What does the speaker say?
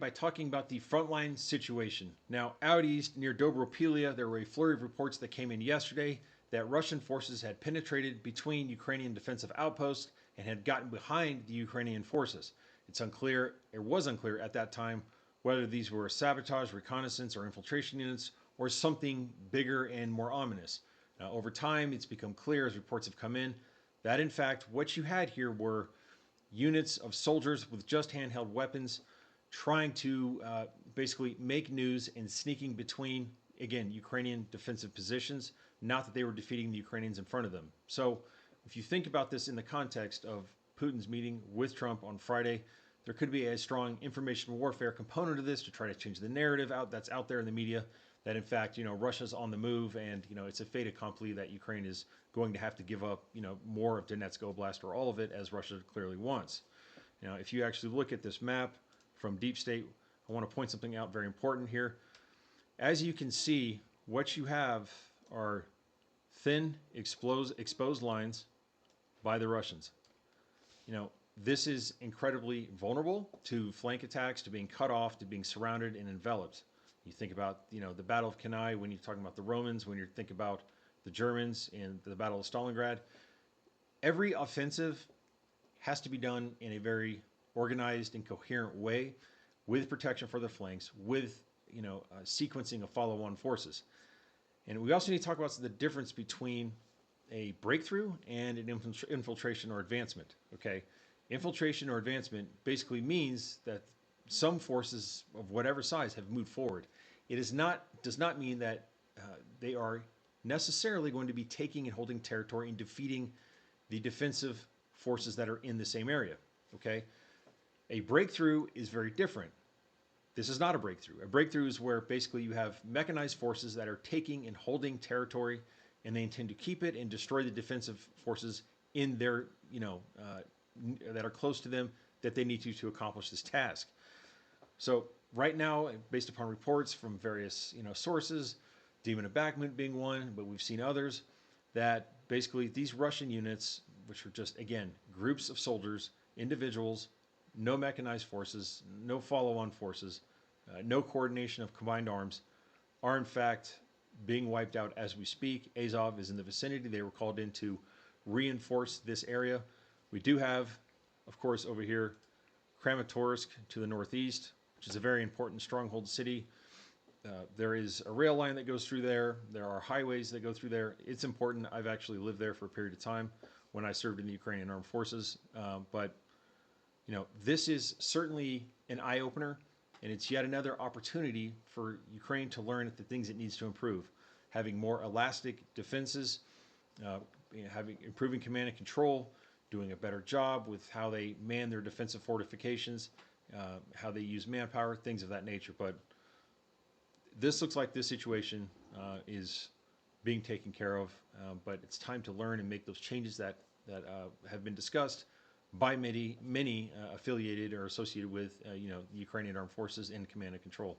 by talking about the frontline situation. Now, out east near Dobropillia, there were a flurry of reports that came in yesterday that Russian forces had penetrated between Ukrainian defensive outposts and had gotten behind the Ukrainian forces. It was unclear at that time whether these were sabotage, reconnaissance, or infiltration units, or something bigger and more ominous. Now, over time, it's become clear as reports have come in that, in fact, what you had here were units of soldiers with just handheld weapons trying to basically make news and sneaking between, again, Ukrainian defensive positions, not that they were defeating the Ukrainians in front of them. So if you think about this in the context of Putin's meeting with Trump on Friday, there could be a strong information warfare component of this to try to change the narrative that's out there in the media that, in fact, Russia's on the move and, it's a fait accompli that Ukraine is going to have to give up, more of Donetsk Oblast or all of it, as Russia clearly wants. Now, if you actually look at this map from Deep State, I want to point something out very important here. As you can see, what you have are thin, exposed lines by the Russians. This is incredibly vulnerable to flank attacks, to being cut off, to being surrounded and enveloped. You think about, the Battle of Cannae when you're talking about the Romans, when you think about the Germans in the Battle of Stalingrad. Every offensive has to be done in a very organized and coherent way with protection for the flanks, with, sequencing of follow-on forces. And we also need to talk about the difference between a breakthrough and an infiltration or advancement, okay? Infiltration or advancement basically means that some forces of whatever size have moved forward. It does not mean that they are necessarily going to be taking and holding territory and defeating the defensive forces that are in the same area. Okay, a breakthrough is very different. This is not a breakthrough. A breakthrough is where basically you have mechanized forces that are taking and holding territory, and they intend to keep it and destroy the defensive forces in their, that are close to them that they need to accomplish this task. So right now, based upon reports from various sources, Demon Embankment being one, but we've seen others, that basically these Russian units, which are just, again, groups of soldiers, individuals, no mechanized forces, no follow-on forces, no coordination of combined arms, are in fact being wiped out as we speak. Azov is in the vicinity. They were called in to reinforce this area. We do have, of course, over here, Kramatorsk to the northeast, which is a very important stronghold city. There is a rail line that goes through there. There are highways that go through there. It's important. I've actually lived there for a period of time when I served in the Ukrainian Armed Forces. But this is certainly an eye-opener, and it's yet another opportunity for Ukraine to learn the things it needs to improve. Having more elastic defenses, improving command and control, doing a better job with how they man their defensive fortifications, how they use manpower, things of that nature. But this looks like this situation is being taken care of, but it's time to learn and make those changes that have been discussed by many affiliated or associated with the Ukrainian Armed Forces in command and control.